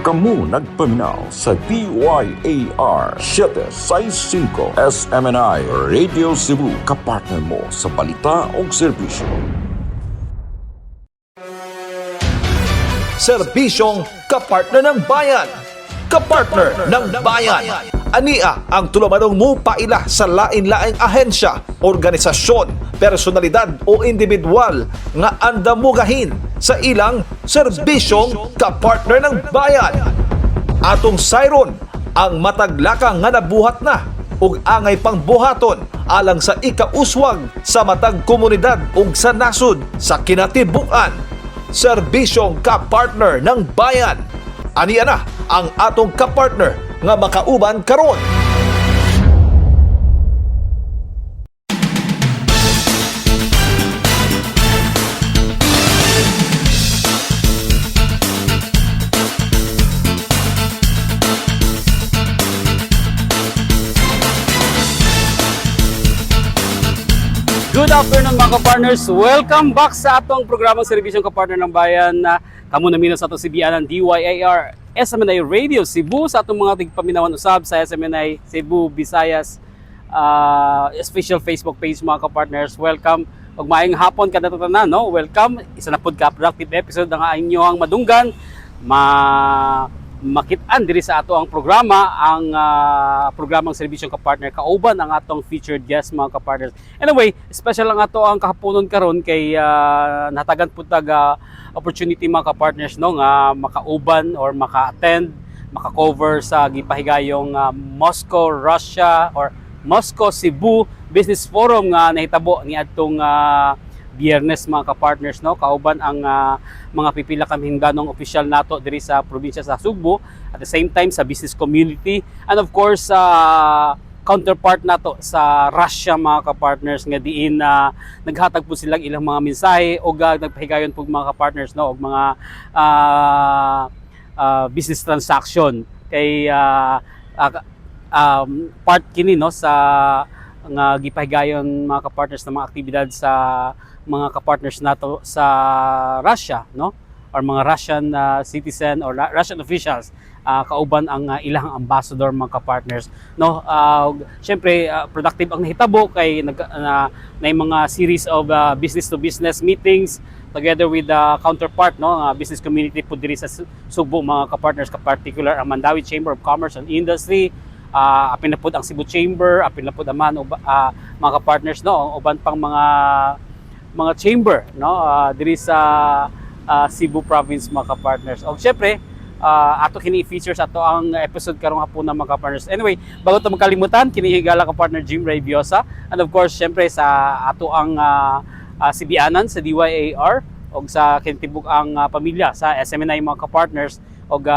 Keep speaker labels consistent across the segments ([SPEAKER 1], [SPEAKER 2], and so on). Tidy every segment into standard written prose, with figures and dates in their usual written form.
[SPEAKER 1] Kamu nagpaminaw sa DYAR 765 SMNI Radio Cebu, kapartner mo sa balita o serbisyo.
[SPEAKER 2] Serbisyong kapartner ng bayan. Kapartner ng bayan. Ania ang tulumanong mo paila sa lain-laing ahensya, organisasyon, personalidad o individual nga andamugahin sa ilang serbisyong kapartner ng bayan. Atong sayron ang mataglaka nga nabuhat na ug angay pang buhaton alang sa ikauswag sa matag komunidad ug sa nasud sa kinatibuk-an. Serbisyong kapartner ng bayan. Aniya na ang atong kapartner nga makauban karon.
[SPEAKER 3] Good afternoon mga kapartners! Welcome back sa atong programang Serbisyong Kapartner ng Bayan na kamo namin sa atong CBN ng DYAR SMNI Radio Cebu sa atong mga tigpaminawan usab sa SMNI Cebu, Visayas official Facebook page mga kapartners. Welcome ug maayong hapon kada tanan, no? Welcome isa na pod ka productive episode ng inyong madunggan makitaan diri sa ato ang programa, ang programang Serbisyong Kapartner kauban ang atong featured guest mga kapartners. Anyway, special lang ato ang kahaponon karon kay natagan pud tag opportunity mga kapartners, no, nga makauban or maka-attend, maka-cover sa gipahigayong Moscow, Russia or Moscow Cebu Business Forum nga nahitabo ni adtong Biyernes mga kapartners, no, kauban ang mga pipila kami hingganong opisyal nato diri sa probinsya sa Cebu, at the same time sa business community, and of course counterpart nato sa Russia mga kapartners nga diin naghatag po silang ilang mga mensahe o nagpahigayon po mga kapartners, no, og mga business transaction kay part kini, no, sa nga gipahigayon mga kapartners ng mga aktibidad sa mga kapartners nato sa Russia, no, or mga Russian citizen or Russian officials, kauban ang ilang ambassador mga kapartners, no. Syempre productive ang nahitabo kay na mga series of business to business meetings together with the counterpart, no, business community po diri sa Cebu mga kapartners, particular ang Mandawi Chamber of Commerce and Industry, apin na pod ang Cebu Chamber, apin na pod aman mga kapartners, no, uban pang mga chamber, no, diri sa Cebu province mga kapartners. O syempre ato kini features ato ang episode karong hapon na mga kapartners. Anyway, bago to magkalimutan, kini higala ka partner Jim Ray Biosa, and of course syempre sa ato ang CBN sa DYAR og sa kintibuk ang pamilya sa SMNI mga kapartners, og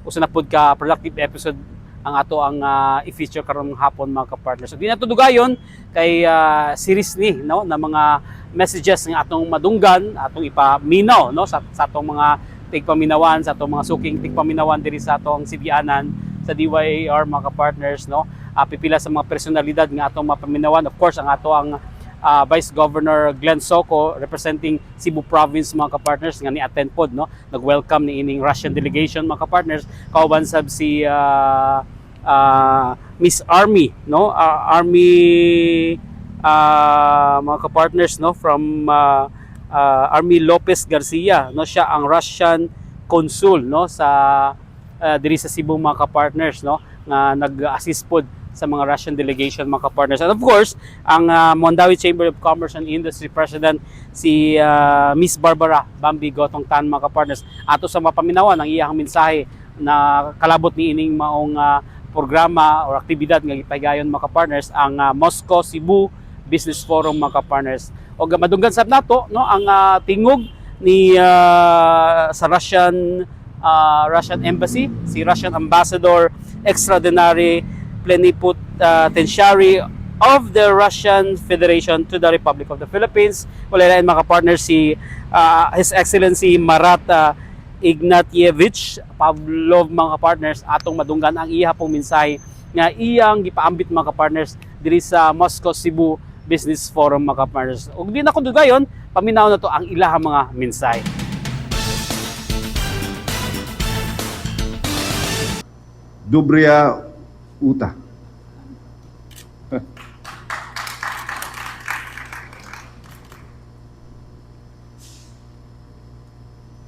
[SPEAKER 3] usa na pod ka productive episode ang ato ang i-feature karong hapon mga kapartners. So di nato dugayon kay series ni, no, na mga messages ng atong madunggan, atong ipaminaw, no, sa atong mga tigpaminawan, sa atong mga suking tigpaminawan diri sa atong CBN sa DYAR mga kapartners, no. Pipila sa mga personalidad nga atong mapaminawan, of course ang ato ang Vice Governor Glenn Soko representing Cebu Province mga kapartners nga ni-attend pod, no, nag-welcome ni ining Russian delegation mga kapartners, kauban sab si Miss Army, no, Army mga kapartners, no, from Army Lopez Garcia, no, siya ang Russian consul, no, sa diri sa Cebu mga kapartners, no, nga nag-assist pod sa mga Russian delegation mga kapartners. And of course, ang Mandawi Chamber of Commerce and Industry President si Miss Barbara Bambi Gotong Tan mga kapartners, ato sa mapaminawan ang iyang mensahe na kalabot ni ining maong programa or aktibidad nga gipahigayon mga kapartners ang Moscow Cebu Business Forum mga kapartners. O madunggan sab nato, no, ang tingog ni sa Russian Embassy, si Russian Ambassador Extraordinary Plenipotentiary of the Russian Federation to the Republic of the Philippines. Wala rin mga partners si His Excellency Marat Ignatievich Pavlov mga partners, atong madunggan ang iya pong mensahe nga iyang gipaambit mga partners diri sa Moscow Cebu Business Forum mga partners. Ug di na ko dugayon, paminaw na to ang ilaha mga mensahe.
[SPEAKER 4] Dubria Uta.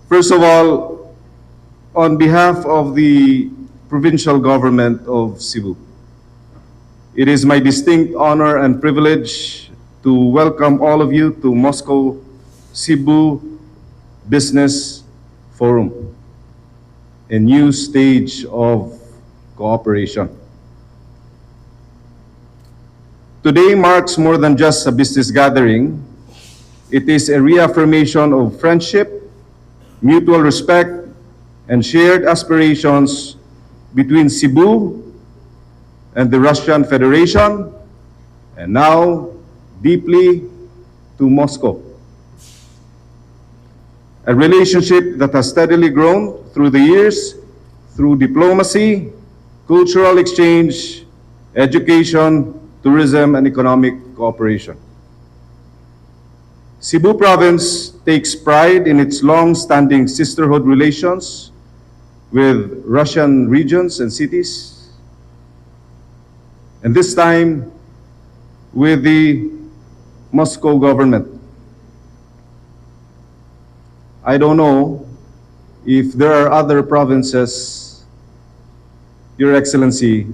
[SPEAKER 4] First of all, on behalf of the provincial government of Cebu, it is my distinct honor and privilege to welcome all of you to Moscow Cebu Business Forum, a new stage of cooperation. Today marks more than just a business gathering. It is a reaffirmation of friendship, mutual respect, and shared aspirations between Cebu and the Russian Federation, and now deeply to Moscow. A relationship that has steadily grown through the years through diplomacy, cultural exchange, education, tourism, and economic cooperation. Cebu Province takes pride in its long-standing sisterhood relations with Russian regions and cities, and this time with the Moscow government. I don't know if there are other provinces, Your Excellency,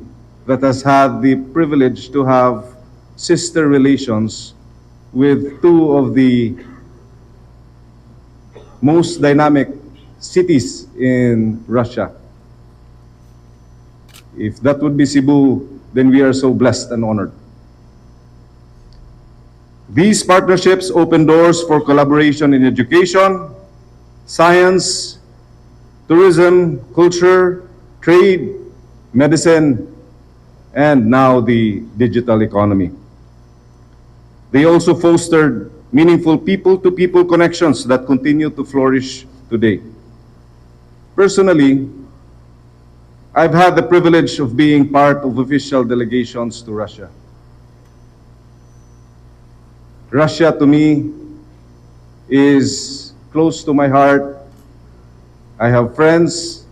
[SPEAKER 4] that has had the privilege to have sister relations with two of the most dynamic cities in Russia. If that would be Cebu, then we are so blessed and honored. These partnerships open doors for collaboration in education, science, tourism, culture, trade, medicine, and now the digital economy. They also fostered meaningful people-to-people connections that continue to flourish today. Personally, I've had the privilege of being part of official delegations to Russia. Russia, to me, is close to my heart. I have friends,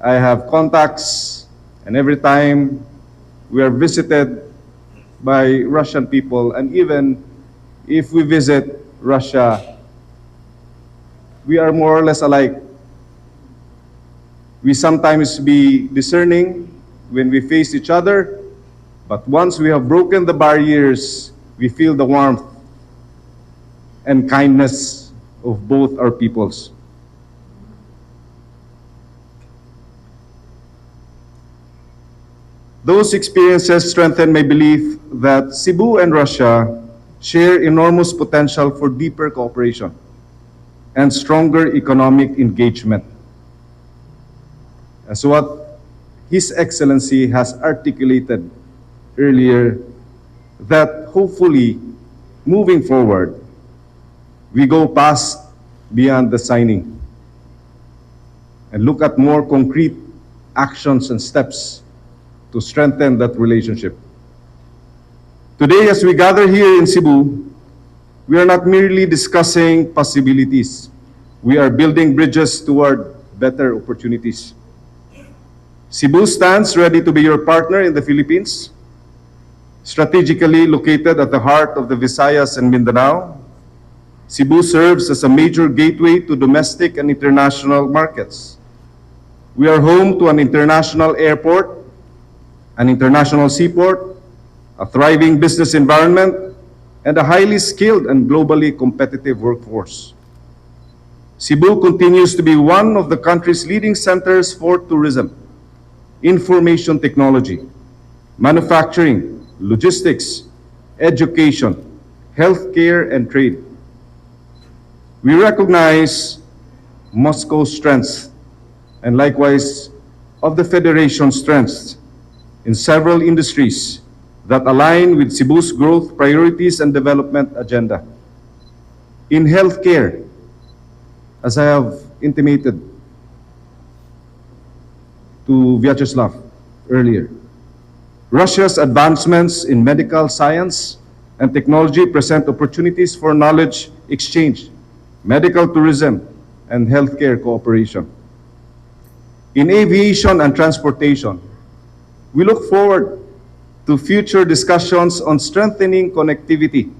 [SPEAKER 4] I have contacts, and every time we are visited by Russian people, and even if we visit Russia, we are more or less alike. We sometimes be discerning when we face each other, but once we have broken the barriers, we feel the warmth and kindness of both our peoples. Those experiences strengthen my belief that Cebu and Russia share enormous potential for deeper cooperation and stronger economic engagement. As what His Excellency has articulated earlier, that hopefully moving forward, we go past beyond the signing and look at more concrete actions and steps to strengthen that relationship. Today, as we gather here in Cebu, we are not merely discussing possibilities. We are building bridges toward better opportunities. Cebu stands ready to be your partner in the Philippines, strategically located at the heart of the Visayas and Mindanao. Cebu serves as a major gateway to domestic and international markets. We are home to an international airport, an international seaport, a thriving business environment, and a highly skilled and globally competitive workforce. Cebu continues to be one of the country's leading centers for tourism, information technology, manufacturing, logistics, education, healthcare, and trade. We recognize Moscow's strengths and likewise of the Federation's strengths in several industries that align with Cebu's growth priorities and development agenda. In healthcare, as I have intimated to Vyacheslav earlier, Russia's advancements in medical science and technology present opportunities for knowledge exchange, medical tourism, and healthcare cooperation. in aviation and transportation. We look forward to future discussions on strengthening connectivity,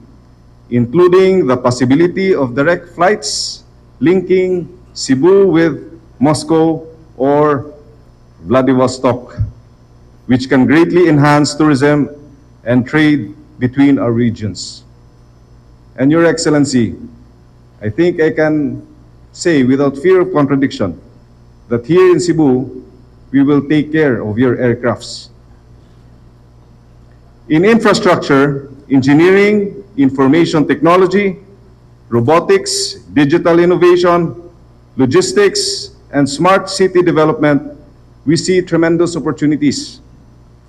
[SPEAKER 4] including the possibility of direct flights linking Cebu with Moscow or Vladivostok, which can greatly enhance tourism and trade between our regions. And Your Excellency, I think I can say without fear of contradiction that here in Cebu, we will take care of your aircrafts. In infrastructure, engineering, information technology, robotics, digital innovation, logistics, and smart city development, we see tremendous opportunities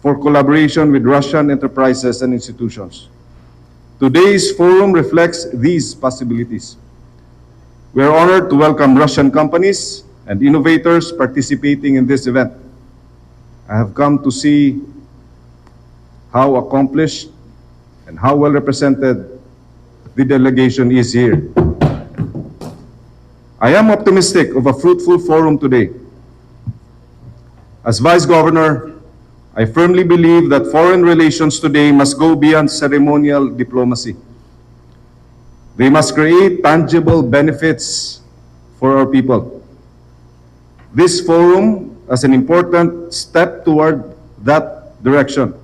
[SPEAKER 4] for collaboration with Russian enterprises and institutions. Today's forum reflects these possibilities. We are honored to welcome Russian companies and innovators participating in this event. I have come to see how accomplished and how well represented the delegation is here. I am optimistic of a fruitful forum today. As Vice Governor, I firmly believe that foreign relations today must go beyond ceremonial diplomacy. They must create tangible benefits for our people. This forum is an important step toward that direction.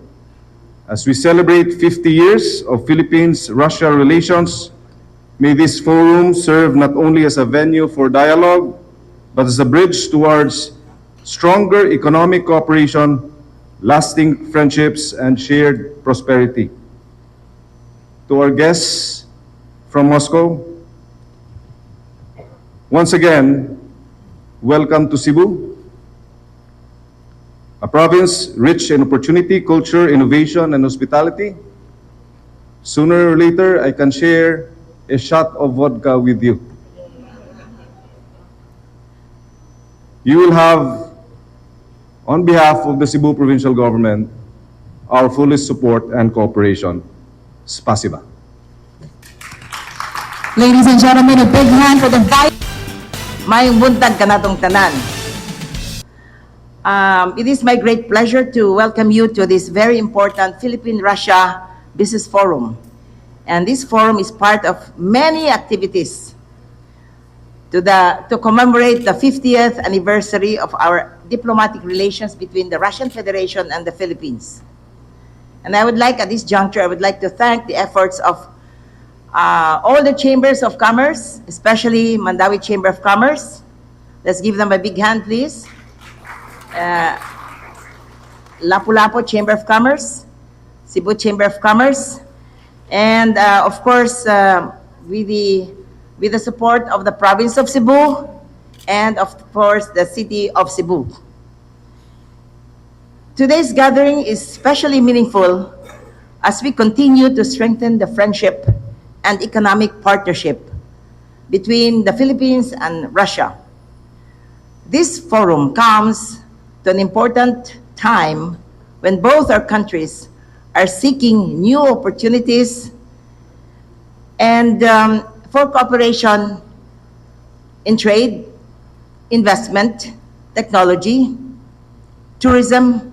[SPEAKER 4] As we celebrate 50 years of Philippines-Russia relations, may this forum serve not only as a venue for dialogue, but as a bridge towards stronger economic cooperation, lasting friendships, and shared prosperity. To our guests from Moscow, once again, welcome to Cebu, a province rich in opportunity, culture, innovation, and hospitality. Sooner or later, I can share a shot of vodka with you. You will have, on behalf of the Cebu Provincial Government, our fullest support and cooperation. Spasiba.
[SPEAKER 5] Ladies and gentlemen, a big hand for the Vice. May buntag ka natong tanan. It is my great pleasure to welcome you to this very important Philippine-Russia Business Forum. And this forum is part of many activities to commemorate the 50th anniversary of our diplomatic relations between the Russian Federation and the Philippines. And I would like, at this juncture, I would like to thank the efforts of all the chambers of commerce, especially Mandawi Chamber of Commerce. Let's give them a big hand, please. Lapu-Lapu Chamber of Commerce, Cebu Chamber of Commerce, and of course, with the support of the province of Cebu, and of course, the city of Cebu. Today's gathering is especially meaningful as we continue to strengthen the friendship and economic partnership between the Philippines and Russia. This forum comes to an important time when both our countries are seeking new opportunities and for cooperation in trade, investment, technology, tourism,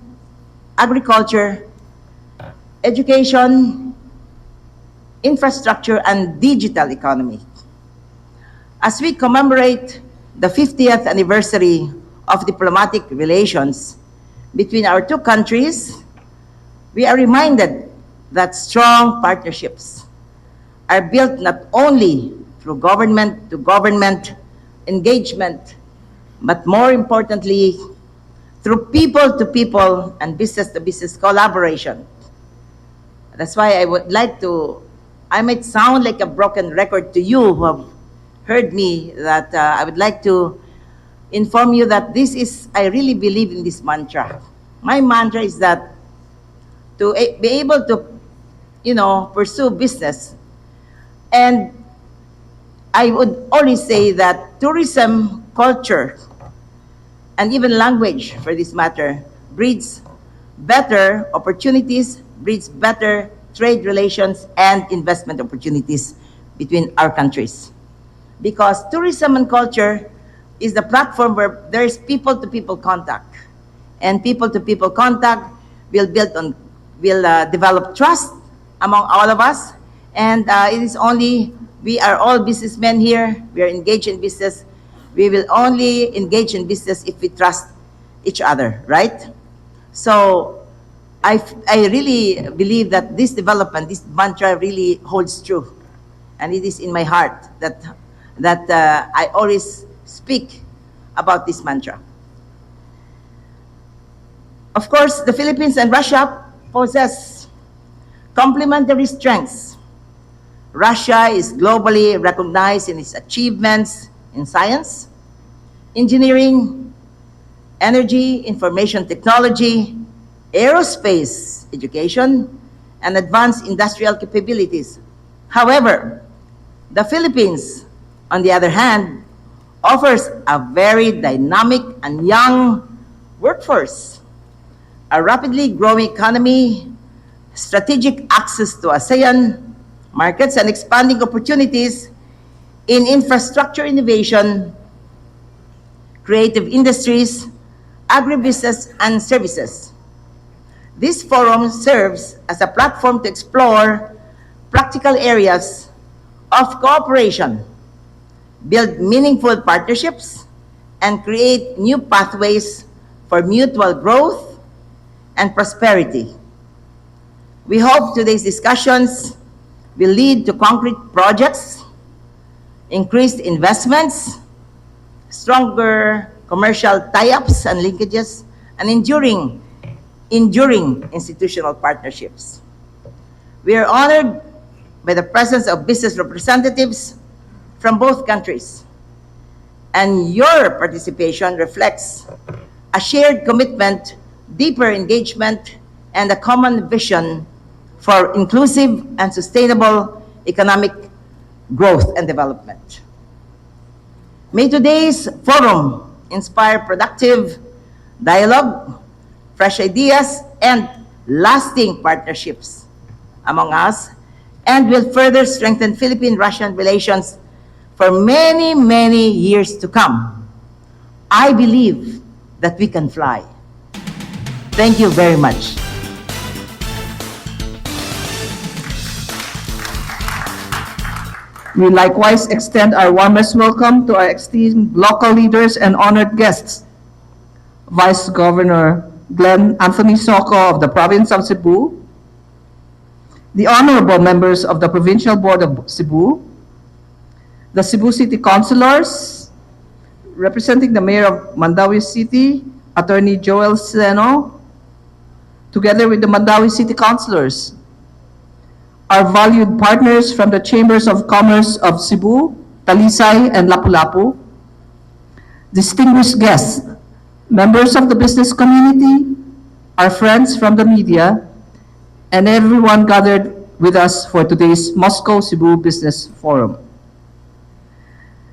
[SPEAKER 5] agriculture, education, infrastructure, and digital economy. As we commemorate the 50th anniversary of diplomatic relations between our two countries, we are reminded that strong partnerships are built not only through government-to-government engagement, but more importantly, through people-to-people and business-to-business collaboration. That's why I might sound like a broken record to you who have heard me, that I would like to inform you that I really believe in this mantra. My mantra is that to be able to, pursue business. And I would always say that tourism, culture, and even language, for this matter, breeds better opportunities, breeds better trade relations and investment opportunities between our countries. Because tourism and culture is the platform where there is people-to-people contact. And people-to-people contact will develop trust among all of us. And it is only, we are all businessmen here, we are engaged in business. We will only engage in business if we trust each other, right? So I really believe that this development, this mantra really holds true. And it is in my heart that I always speak about this mantra. Of course, the Philippines and Russia possess complementary strengths. Russia is globally recognized in its achievements in science, engineering, energy, information technology, aerospace education, and advanced industrial capabilities. However, the Philippines, on the other hand, offers a very dynamic and young workforce, a rapidly growing economy, strategic access to ASEAN markets, and expanding opportunities in infrastructure innovation, creative industries, agribusiness, and services. This forum serves as a platform to explore practical areas of cooperation, build meaningful partnerships, and create new pathways for mutual growth and prosperity. We hope today's discussions will lead to concrete projects, increased investments, stronger commercial tie-ups and linkages, and enduring institutional partnerships. We are honored by the presence of business representatives from both countries, and your participation reflects a shared commitment, deeper engagement, and a common vision for inclusive and sustainable economic growth and development. May today's forum inspire productive dialogue, fresh ideas, and lasting partnerships among us, and will further strengthen Philippine-Russian relations for many, many years to come. I believe that we can fly. Thank you very much.
[SPEAKER 6] We likewise extend our warmest welcome to our esteemed local leaders and honored guests. Vice Governor Glenn Anthony Soco of the Province of Cebu, the honorable members of the Provincial Board of Cebu, the Cebu City Councilors, representing the Mayor of Mandawi City, Attorney Joel Seno, together with the Mandawi City Councilors, our valued partners from the Chambers of Commerce of Cebu, Talisay, and Lapu-Lapu, distinguished guests, members of the business community, our friends from the media, and everyone gathered with us for today's Moscow Cebu Business Forum.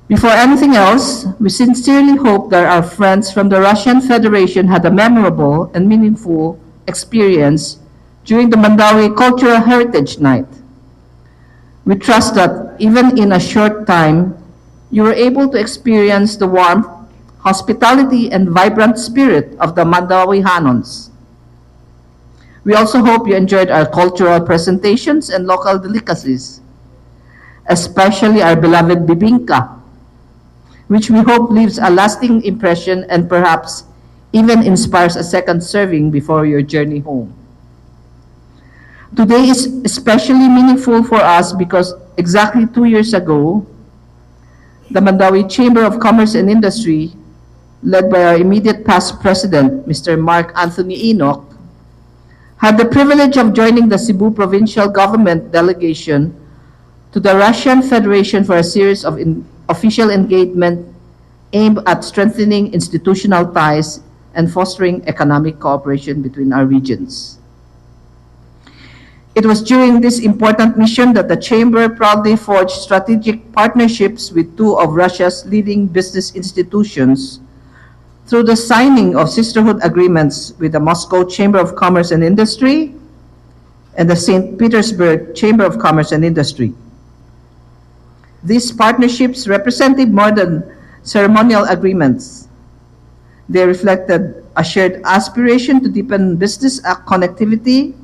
[SPEAKER 6] Before anything else, we sincerely hope that our friends from the Russian Federation had a memorable and meaningful experience during the Mandawi Cultural Heritage Night. We trust that even in a short time, you were able to experience the warmth, hospitality, and vibrant spirit of the Mandawi Hanons. We also hope you enjoyed our cultural presentations and local delicacies, especially our beloved bibingka, which we hope leaves a lasting impression and perhaps even inspires a second serving before your journey home. Today is especially meaningful for us because exactly 2 years ago, the Mandawi Chamber of Commerce and Industry, led by our immediate past president, Mr. Mark Anthony Enoch, had the privilege of joining the Cebu provincial government delegation to the Russian Federation for a series of official engagement aimed at strengthening institutional ties and fostering economic cooperation between our regions. It was during this important mission that the Chamber proudly forged strategic partnerships with two of Russia's leading business institutions through the signing of sisterhood agreements with the Moscow Chamber of Commerce and Industry and the St. Petersburg Chamber of Commerce and Industry. These partnerships represented more than ceremonial agreements. They reflected a shared aspiration to deepen business connectivity,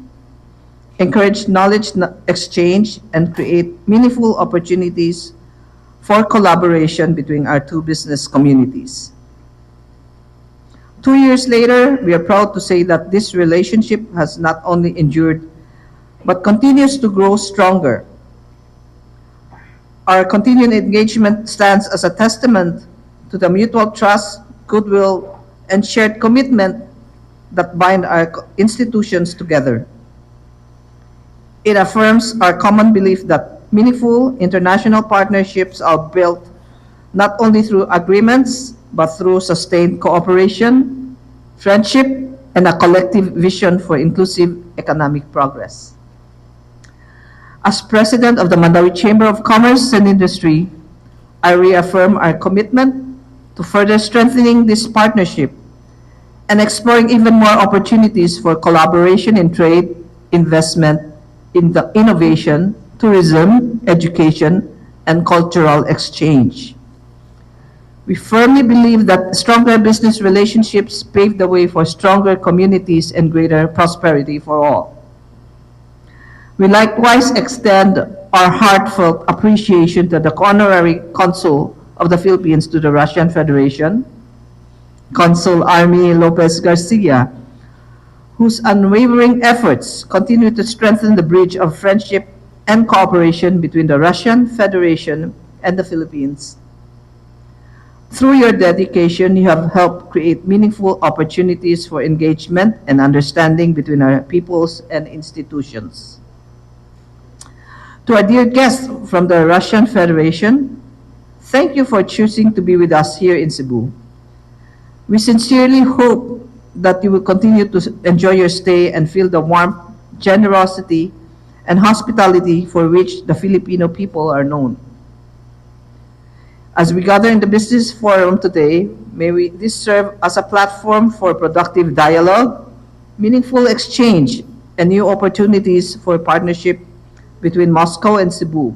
[SPEAKER 6] encourage knowledge exchange, and create meaningful opportunities for collaboration between our two business communities. 2 years later, we are proud to say that this relationship has not only endured but continues to grow stronger. Our continued engagement stands as a testament to the mutual trust, goodwill, and shared commitment that bind our institutions together. It affirms our common belief that meaningful international partnerships are built not only through agreements, but through sustained cooperation, friendship, and a collective vision for inclusive economic progress. As President of the Mandawi Chamber of Commerce and Industry, I reaffirm our commitment to further strengthening this partnership and exploring even more opportunities for collaboration in trade, investment, in the innovation, tourism, education, and cultural exchange. We firmly believe that stronger business relationships pave the way for stronger communities and greater prosperity for all. We likewise extend our heartfelt appreciation to the Honorary Consul of the Philippines to the Russian Federation, Consul Army Lopez Garcia, whose unwavering efforts continue to strengthen the bridge of friendship and cooperation between the Russian Federation and the Philippines. Through your dedication, you have helped create meaningful opportunities for engagement and understanding between our peoples and institutions. To our dear guests from the Russian Federation, thank you for choosing to be with us here in Cebu. We sincerely hope that you will continue to enjoy your stay and feel the warmth, generosity, and hospitality for which the Filipino people are known. As we gather in the business forum today, this serve as a platform for productive dialogue, meaningful exchange, and new opportunities for partnership between Moscow and Cebu.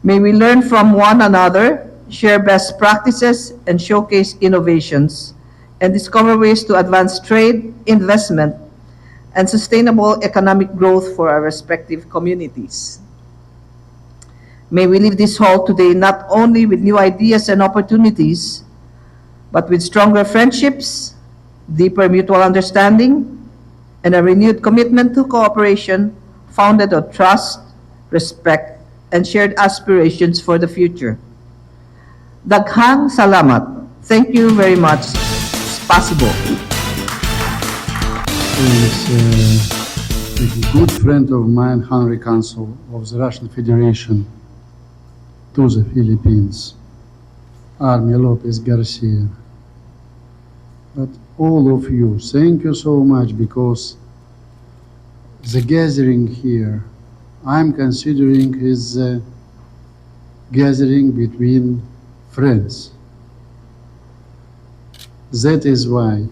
[SPEAKER 6] May we learn from one another, share best practices, and showcase innovations, and discover ways to advance trade, investment, and sustainable economic growth for our respective communities. May we leave this hall today not only with new ideas and opportunities, but with stronger friendships, deeper mutual understanding, and a renewed commitment to cooperation founded on trust, respect, and shared aspirations for the future. Daghang salamat. Thank you very much. Spasibo.
[SPEAKER 7] A good friend of mine, Honorary Consul of the Russian Federation to the Philippines, Army Lopez Garcia. But all of you, thank you so much, because the gathering here, I'm considering is a gathering between friends. That is why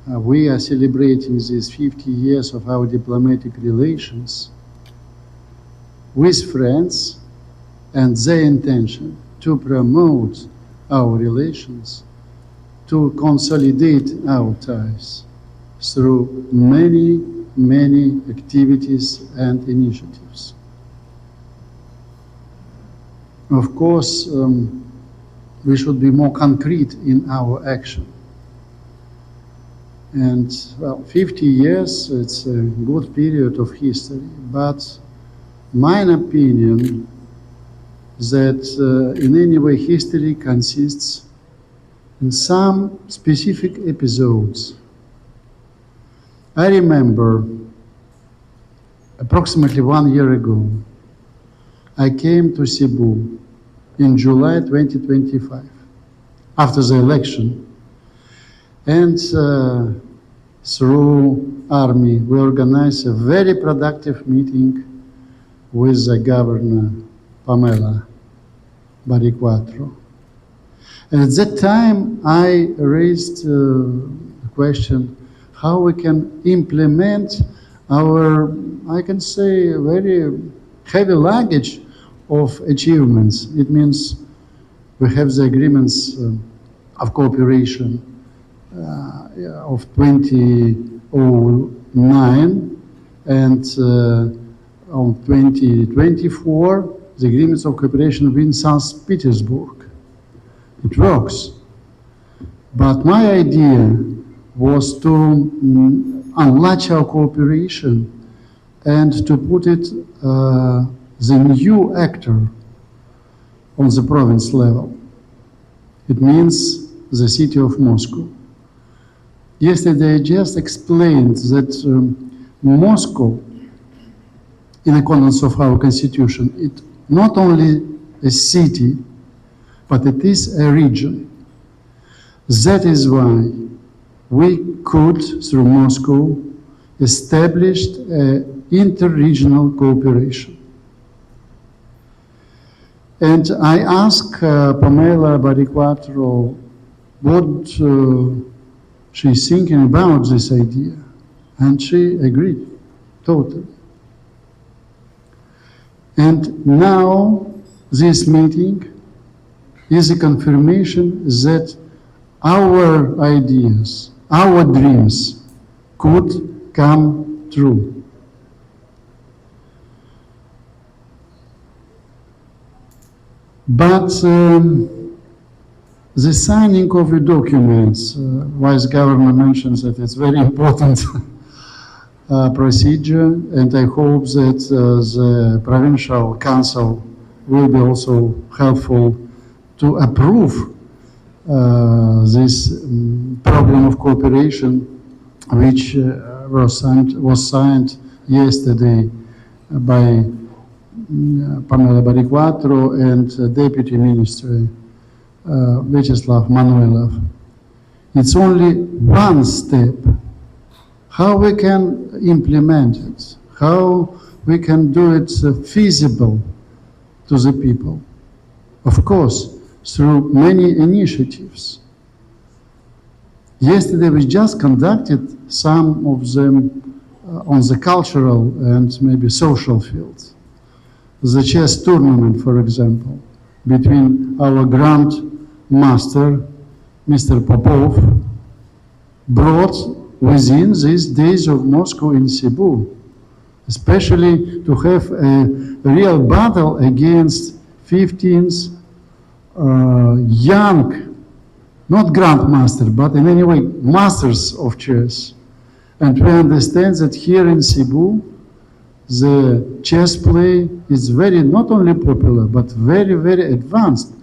[SPEAKER 7] we are celebrating these 50 years of our diplomatic relations with friends, and their intention to promote our relations, to consolidate our ties through many, many activities and initiatives. Of course, we should be more concrete in our action. And well, 50 years, it's a good period of history, but my opinion that in any way history consists in some specific episodes. I remember approximately 1 year ago, I came to Cebu in July 2025, after the election, and through Army, we organized a very productive meeting with the Governor Pamela Bariquatro. And at that time, I raised the question how we can implement our, I can say, very heavy luggage of achievements. It means We have the agreements of cooperation of 2009 and on 2024, the agreements of cooperation with St. Petersburg. It works. But my idea was to enlarge our cooperation and to put it the new actor on the province level. It means the city of Moscow. Yesterday I just explained that Moscow, in accordance of our constitution, it not only a city, but it is a region. That is why we could, through Moscow, establish inter-regional cooperation. And I asked Pamela Bariquatro what she's thinking about this idea, and she agreed totally. And now this meeting is a confirmation that our ideas, our dreams could come true. But the signing of the documents, Vice Governor mentions that it's very important procedure, and I hope that the Provincial Council will be also helpful to approve this program of cooperation, which was signed yesterday by Pamela Bariquatro and Deputy Minister Vyacheslav Manuelov. It's only one step. How we can implement it, how we can do it feasible to the people. Of course, through many initiatives. Yesterday we just conducted some of them on the cultural and maybe social field. The chess tournament, for example, between our Grand Master, Mr. Popov, brought within these days of Moscow in Cebu, especially to have a real battle against 15th young, not grandmaster, but in any way, masters of chess. And we understand that here in Cebu, the chess play is very, not only popular, but very, very advanced.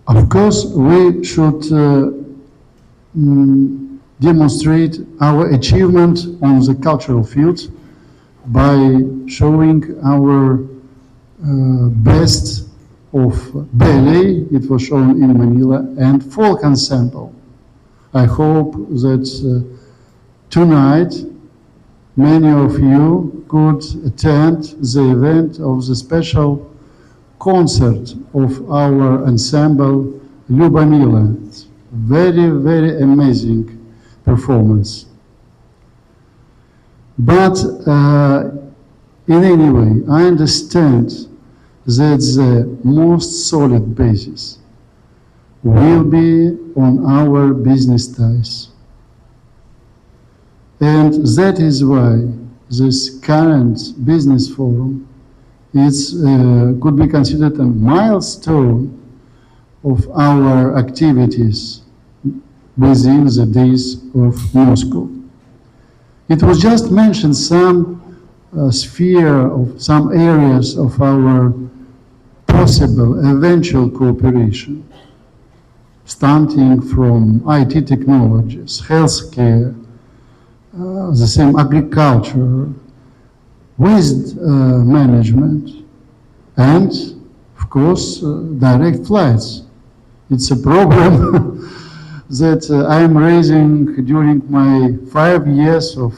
[SPEAKER 7] Of course, we should demonstrate our achievement on the cultural field by showing our best of ballet, it was shown in Manila, and folk ensemble. I hope that tonight many of you could attend the event of the special concert of our ensemble Lyubomila. Very, very amazing performance. But in any way, I understand that the most solid basis will be on our business ties. And that is why this current business forum could be considered a milestone of our activities within the days of Moscow. It was just mentioned some sphere of some areas of our possible eventual cooperation, starting from IT technologies, healthcare, the same agriculture, waste management, and of course direct flights. It's a problem that I am raising during my 5 years of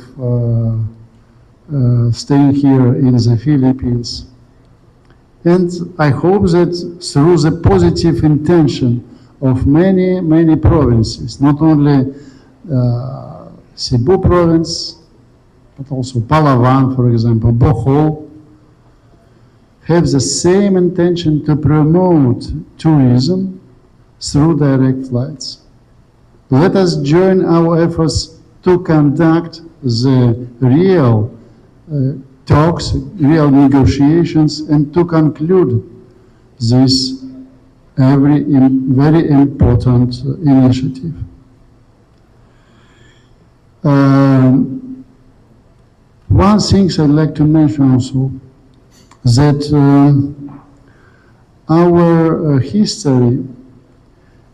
[SPEAKER 7] staying here in the Philippines. And I hope that through the positive intention of many, many provinces, not only Cebu province, but also Palawan, for example, Bohol, have the same intention to promote tourism through direct flights. Let us join our efforts to conduct the real talks, real negotiations, and to conclude this very important initiative. One thing I'd like to mention also, that our history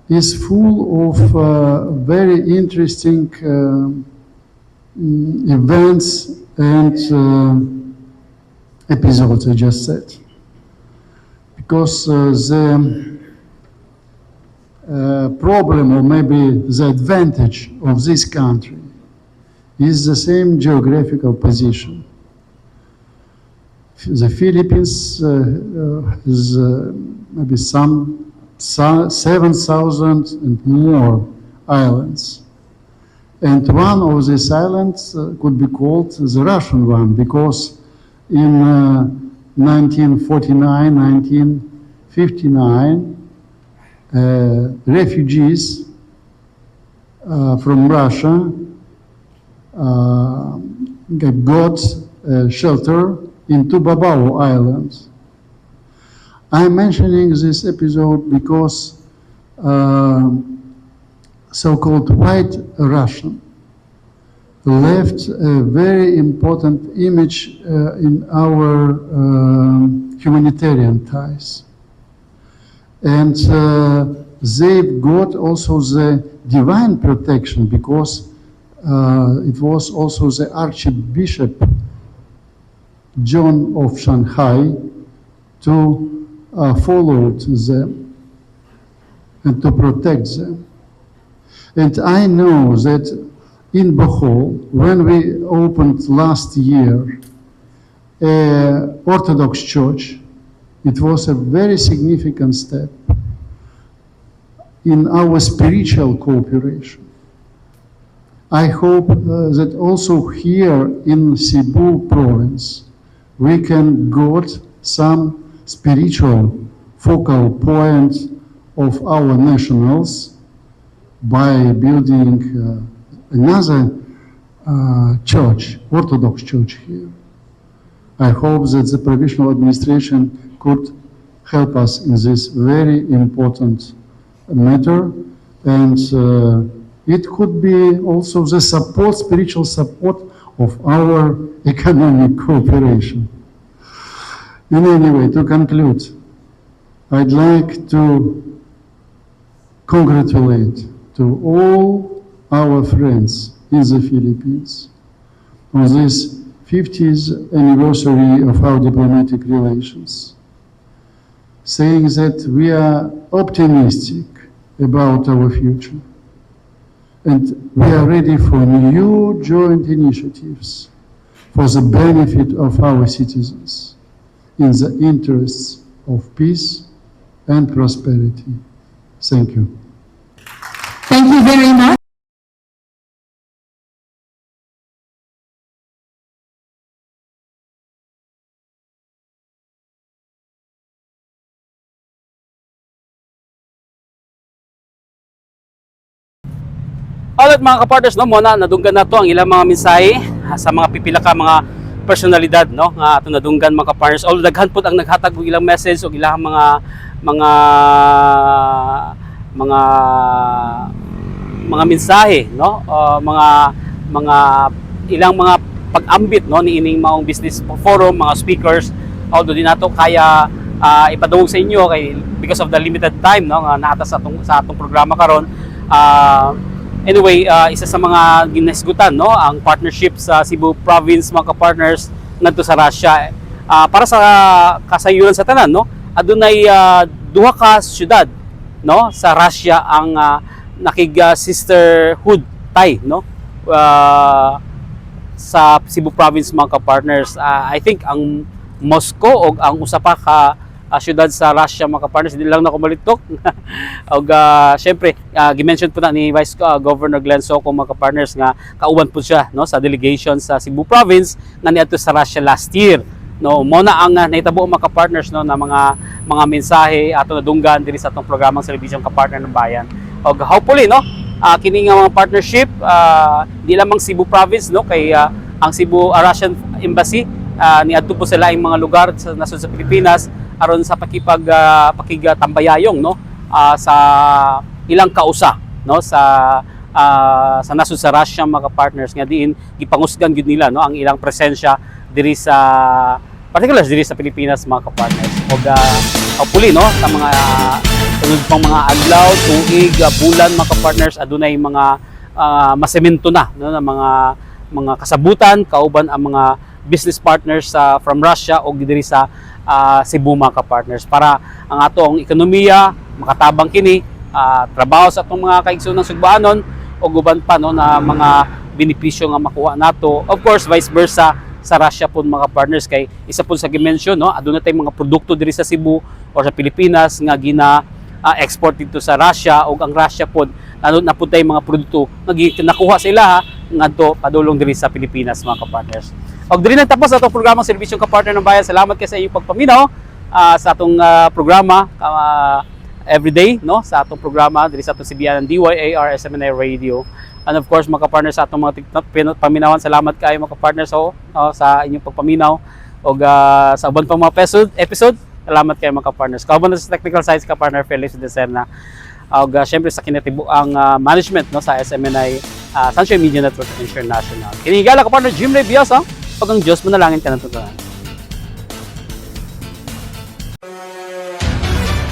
[SPEAKER 7] is full of very interesting events and episodes, I just said. Because the problem, or maybe the advantage of this country, is the same geographical position. The Philippines is maybe some 7,000 and more islands. And one of these islands could be called the Russian one, because in 1949, 1959, refugees from Russia got shelter in Tubabao Island. I'm mentioning this episode because so-called White Russian left a very important image in our humanitarian ties. And they got also the divine protection, because it was also the Archbishop John of Shanghai to follow them and to protect them. And I know that in Bohol, when we opened last year an Orthodox church, it was a very significant step in our spiritual cooperation. I hope that also here in Cebu province, we can get some spiritual focal point of our nationals by building another church, Orthodox church here. I hope that the provincial administration could help us in this very important matter, and it could be also the support, spiritual support of our economic cooperation. In any way, to conclude, I'd like to congratulate to all our friends in the Philippines on this 50th anniversary of our diplomatic relations, saying that we are optimistic about our future and we are ready for new joint initiatives for the benefit of our citizens in the interests of peace and prosperity. Thank you.
[SPEAKER 6] Thank you very much.
[SPEAKER 3] Alright mga kapartners, no, muna nadunggan na to ang ilang mga mensahe sa mga pipila ka mga personalidad, no, nga ato nadunggan mga kapartners. All daghan pud ang naghatag og ilang message og ilang mga mensahe, no, mga ilang mga pag-ambit, no, ni ining maong business forum, mga speakers. Although di nato kaya ipadungog sa inyo kay because of the limited time, no, nga naata sa atong programa karon. Anyway, isa sa mga ginasgutan, no, ang partnership sa Cebu province mga ka-partners ngadto sa Russia. Para sa kasayuran sa tanan, no, adunay duha ka syudad, no, sa Russia ang nakig sisterhood tie, no, sa Cebu province mga ka-partners. I think ang Moscow og ang usa pa ka syudad sa Russia mga ka-partners, hindi lang na ko malitok. Og syempre gi-mention po na ni Vice Governor Glenn Soco mga ka-partners nga kauban po siya, no, sa delegation sa Cebu province nga niadto sa Russia last year. no mo na ang nahitabo mga ka-partners no na mga mensahe ato nadunggan diri sa atong programang Serbisyong Kapartner ng Bayan. Og hopefully no kini nga mga partnership di lamang Cebu province no kay ang Cebu Russian Embassy niadto po sa laing mga lugar sa nasod sa Pilipinas aron sa pakigatambayayong no sa ilang kausa no sa nasod sa Russia mga partners nga diin gipangusgan gid nila no ang ilang presensya diri sa particular diri sa Pilipinas mga ka-partners. Og hopefully no sa mga sunod pang mga adlaw, tuig, bulan mga ka-partners adunay mga masemento na no na mga kasabutan kauban ang mga business partners from Russia o diri sa Cebu mga ka-partners para ang atong ekonomiya makatabang kini trabaho sa atong mga kaigsoon ng Sugbanon o guban pa no na mga benepisyo nga makuha nato. Of course vice versa sa Russia po mga partners kay isa po sa gi-mention no aduna tay mga produkto diri sa Cebu o sa Pilipinas nga export dito sa Russia o ang Russia po na po tay mga produkto nga nakuha sila ngadto padulong diri sa Pilipinas mga ka-partners. Og diri nagtapos atong programang Serbisyong Kapartner ng Bayan. Salamat kay sa inyong pagpaminaw sa atong programa everyday no sa atong programa diri sa atong CBN DYAR SMNI Radio. And of course mga ka-partners sa atong mga paminawan, salamat kayo mga ka-partners sa inyong pagpaminaw o sa uban pang mga episode, salamat kayo mga ka-partners. Kauban sa technical side ka-partner Felix Deserna o syempre sa kinatibuang management no sa SMNI Sunshine Media Network International. Kinigala ka-partner Jim Ray Biasa, pag ang Diyos manalangin ka ng tutunan.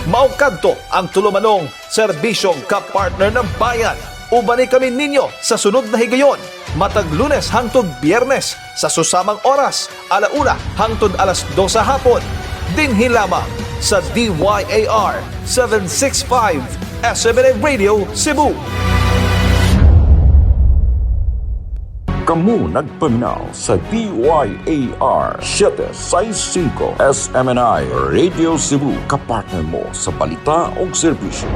[SPEAKER 2] Maukadto ang tulumanong Serbisyong Kapartner ng Bayan. Ubani kami ninyo sa sunod na higayon, matag Lunes hangtod Biyernes sa susamang oras, 1:00 hangtod 2:00 hapon. Dinhi lamang sa DYAR 765 SMNA Radio Cebu.
[SPEAKER 1] Kamu nagpaminaw sa DYAR 765 SMNI Radio Cebu, kapartner mo sa balita o serbisyo.